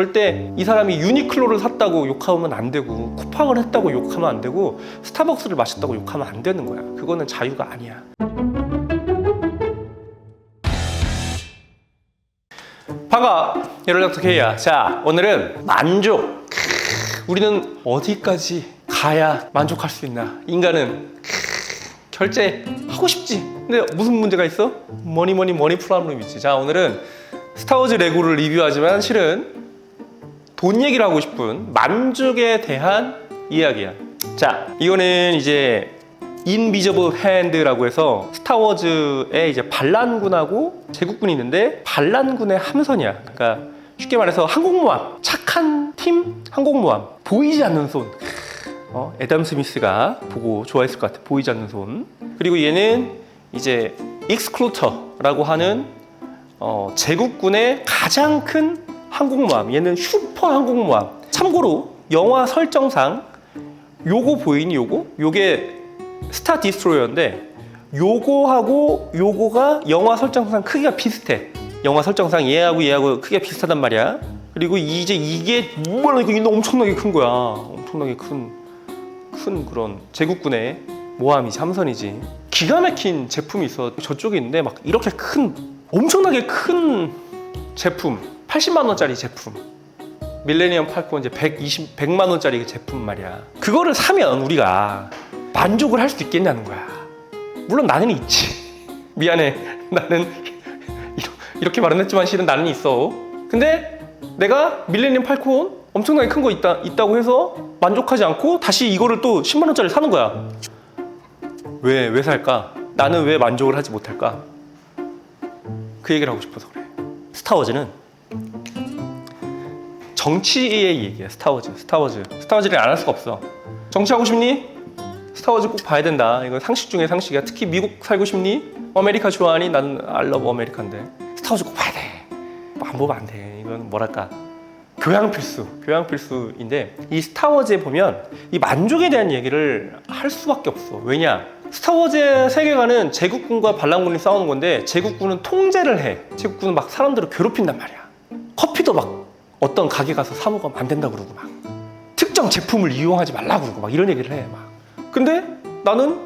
절대 이 사람이 유니클로를 샀다고 욕하면 안 되고, 쿠팡을 했다고 욕하면 안 되고, 스타벅스를 마셨다고 욕하면 안 되는 거야. 그거는 자유가 아니야. 반가워, 여러분, K야. 자, 오늘은 만족. 우리는 어디까지 가야 만족할 수 있나? 인간은 결제하고 싶지. 근데 무슨 문제가 있어? 머니 프로블럼이지. 자, 오늘은 스타워즈 레고를 리뷰하지만 실은 돈 얘기를 하고 싶은 만족에 대한 이야기야. 자, 이거는 이제 인비저블 핸드라고 해서 스타워즈의 이제 반란군하고 제국군이 있는데 반란군의 함선이야. 그러니까 쉽게 말해서 항공모함, 착한 팀 항공모함, 보이지 않는 손. 애덤 스미스가 보고 좋아했을 것 같아. 보이지 않는 손. 그리고 얘는 이제 익스클루터라고 하는 제국군의 가장 큰 항공모함. 얘는 슈퍼 항공모함. 참고로 영화 설정상 요거 보이니 요거? 요게 스타 디스트로이어인데 요거하고 요거가 영화 설정상 크기가 비슷해. 영화 설정상 얘하고 크기가 비슷하단 말이야. 그리고 이제 이게 엄청나게 큰 거야. 엄청나게 큰 그런 제국군의 모함이지, 함선이지. 기가 막힌 제품이 있어. 저쪽에 있는데 막 이렇게 엄청나게 큰 제품, 80만 원짜리 제품. 밀레니엄 팔콘 이제 100만 원짜리 제품 말이야. 그거를 사면 우리가 만족을 할 수 있겠냐는 거야. 물론 나는 있지. 미안해. 나는 이렇게 말은 했지만 실은 나는 있어. 근데 내가 밀레니엄 팔콘 엄청나게 큰 거 있다고 해서 만족하지 않고 다시 이거를 또 10만 원짜리 사는 거야. 왜 살까? 나는 왜 만족을 하지 못할까? 그 얘기를 하고 싶어서 그래. 스타워즈는 정치의 얘기야. 스타워즈를 안 할 수가 없어. 정치하고 싶니? 스타워즈 꼭 봐야 된다. 이거 상식 중에 상식이야. 특히 미국 살고 싶니? 아메리카 좋아하니? 나는 I love 아메리카인데 스타워즈 꼭 봐야 돼. 안 보면 안 돼. 이건 뭐랄까, 교양 필수인데 이 스타워즈에 보면 이 만족에 대한 얘기를 할 수밖에 없어. 왜냐? 스타워즈의 세계관은 제국군과 반란군이 싸우는 건데 제국군은 통제를 해. 제국군은 막 사람들을 괴롭힌단 말이야. 커피도 막 어떤 가게 가서 사 먹으면 안 된다 그러고 막 특정 제품을 이용하지 말라 그러고 막 이런 얘기를 해. 막. 근데 나는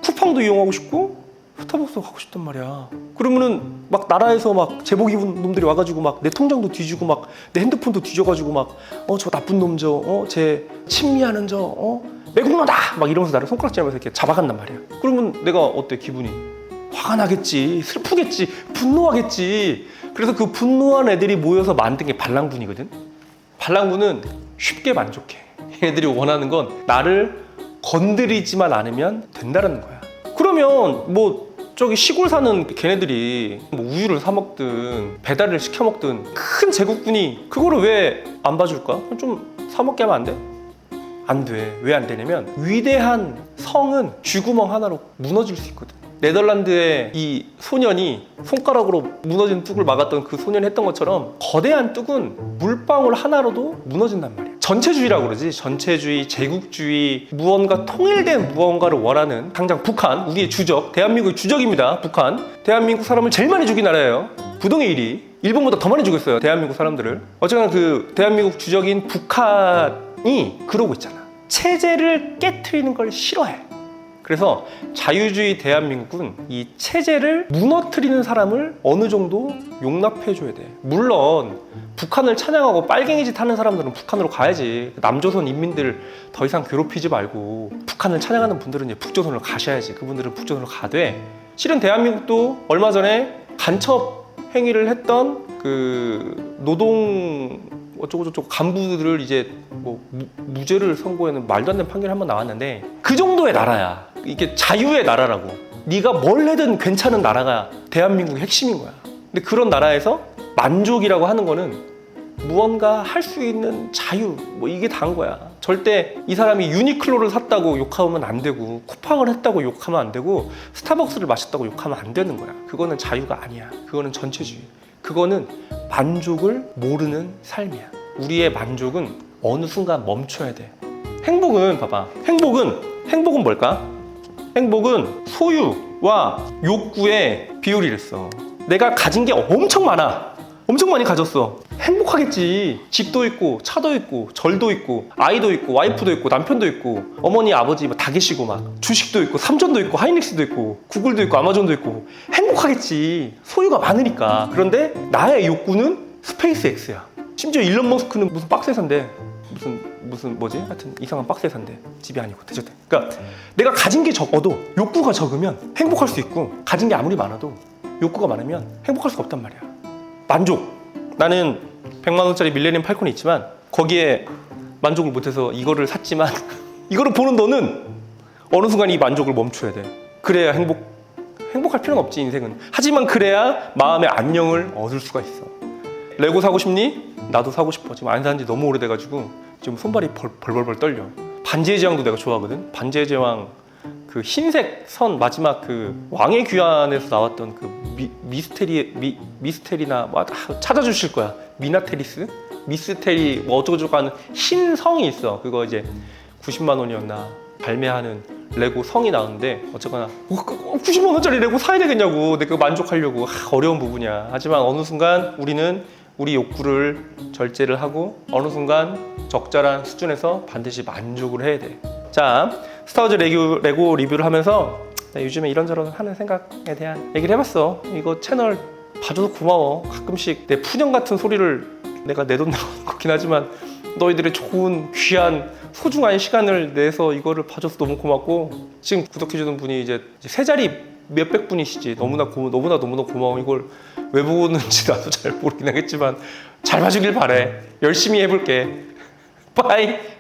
쿠팡도 이용하고 싶고 스타벅스 가고 싶단 말이야. 그러면은 막 나라에서 막 제복 입은 놈들이 와가지고 막 내 통장도 뒤지고 막 내 핸드폰도 뒤져가지고 막 저 나쁜 놈 제 친미하는 매국노다 막 이러면서 나를 손가락질하면서 이렇게 잡아간단 말이야. 그러면 내가 어때? 기분이 화가 나겠지, 슬프겠지, 분노하겠지. 그래서 그 분노한 애들이 모여서 만든 게 반란군이거든. 반란군은 쉽게 만족해. 얘네들이 원하는 건 나를 건드리지만 않으면 된다는 거야. 그러면 뭐 저기 시골 사는 걔네들이 뭐 우유를 사 먹든 배달을 시켜 먹든 큰 제국군이 그거를 왜 안 봐줄까? 좀 사 먹게 하면 안 돼? 안 돼. 왜 안 되냐면 위대한 성은 쥐구멍 하나로 무너질 수 있거든. 네덜란드의 이 소년이 손가락으로 무너진 뚝을 막았던 그 소년이 했던 것처럼 거대한 뚝은 물방울 하나로도 무너진단 말이야. 전체주의라고 그러지. 전체주의, 제국주의, 무언가 통일된 무언가를 원하는 당장 북한, 우리의 주적, 대한민국의 주적입니다. 북한. 대한민국 사람을 제일 많이 죽인 나라예요. 부동의 1위. 일본보다 더 많이 죽였어요. 대한민국 사람들을. 어쨌거나 그 대한민국 주적인 북한이 그러고 있잖아. 체제를 깨트리는 걸 싫어해. 그래서 자유주의 대한민국은 이 체제를 무너뜨리는 사람을 어느 정도 용납해줘야 돼. 물론 북한을 찬양하고 빨갱이 짓 하는 사람들은 북한으로 가야지. 남조선 인민들 더 이상 괴롭히지 말고 북한을 찬양하는 분들은 이제 북조선으로 가셔야지. 그분들은 북조선으로 가되, 실은 대한민국도 얼마 전에 간첩 행위를 했던 그 노동 어쩌고저쩌고 간부들을 이제 뭐 무죄를 선고하는 말도 안 되는 판결이 한 번 나왔는데 그 정도의 나라야. 이게 자유의 나라라고. 네가 뭘 해든 괜찮은 나라가 대한민국의 핵심인 거야. 근데 그런 나라에서 만족이라고 하는 거는 무언가 할 수 있는 자유, 뭐 이게 다인 거야. 절대 이 사람이 유니클로를 샀다고 욕하면 안 되고, 쿠팡을 했다고 욕하면 안 되고, 스타벅스를 마셨다고 욕하면 안 되는 거야. 그거는 자유가 아니야. 그거는 전체주의. 그거는 만족을 모르는 삶이야. 우리의 만족은 어느 순간 멈춰야 돼. 행복은 봐봐. 행복은 뭘까? 행복은 소유와 욕구의 비율이랬어. 내가 가진 게 엄청 많아. 엄청 많이 가졌어. 행복하겠지. 집도 있고 차도 있고 절도 있고 아이도 있고 와이프도 있고 남편도 있고 어머니 아버지 다 계시고 막 주식도 있고 삼전도 있고 하이닉스도 있고 구글도 있고 아마존도 있고 행복하겠지. 소유가 많으니까. 그런데 나의 욕구는 스페이스 X야. 심지어 일론 머스크는 무슨 박스회사인데 무슨 뭐지? 하여튼 이상한 박스회사인데 집이 아니고 대저택. 그러니까 내가 가진 게 적어도 욕구가 적으면 행복할 수 있고 가진 게 아무리 많아도 욕구가 많으면 행복할 수가 없단 말이야. 만족. 나는 100만 원짜리 밀레니엄 팔콘이 있지만 거기에 만족을 못해서 이거를 샀지만 이거를 보는 너는 어느 순간 이 만족을 멈춰야 돼. 그래야 행복할 필요는 없지 인생은. 하지만 그래야 마음의 안녕을 얻을 수가 있어. 레고 사고 싶니? 나도 사고 싶어. 지금 안 산 지 너무 오래돼가지고 지금 손발이 벌벌벌 떨려. 반지의 제왕도 내가 좋아하거든. 반지의 제왕 그 흰색 선 마지막 그 왕의 귀환에서 나왔던 그 미스테리나 뭐 찾아주실 거야. 미나테리스? 미스테리 뭐 어쩌고저쩌고 하는 흰 성이 있어. 그거 이제 90만 원이었나 발매하는 레고 성이 나오는데 어쨌거나 90만 원짜리 레고 사야 되겠냐고. 내가 만족하려고 어려운 부분이야. 하지만 어느 순간 우리는 우리 욕구를 절제를 하고 어느 순간 적절한 수준에서 반드시 만족을 해야 돼. 자, 스타워즈 레고 리뷰를 하면서 나 요즘에 이런저런 하는 생각에 대한 얘기를 해봤어. 이거 채널 봐줘서 고마워. 가끔씩 내 푸념 같은 소리를 내가 내 돈 내고 하는 거긴 하지만 너희들의 좋은 귀한 소중한 시간을 내서 이거를 봐줘서 너무 고맙고 지금 구독해주는 분이 이제 세 자리 몇백 분이시지. 너무나 고마워. 이걸 왜 보는지 나도 잘 모르긴 하겠지만 잘 봐주길 바래. 열심히 해볼게. 빠이.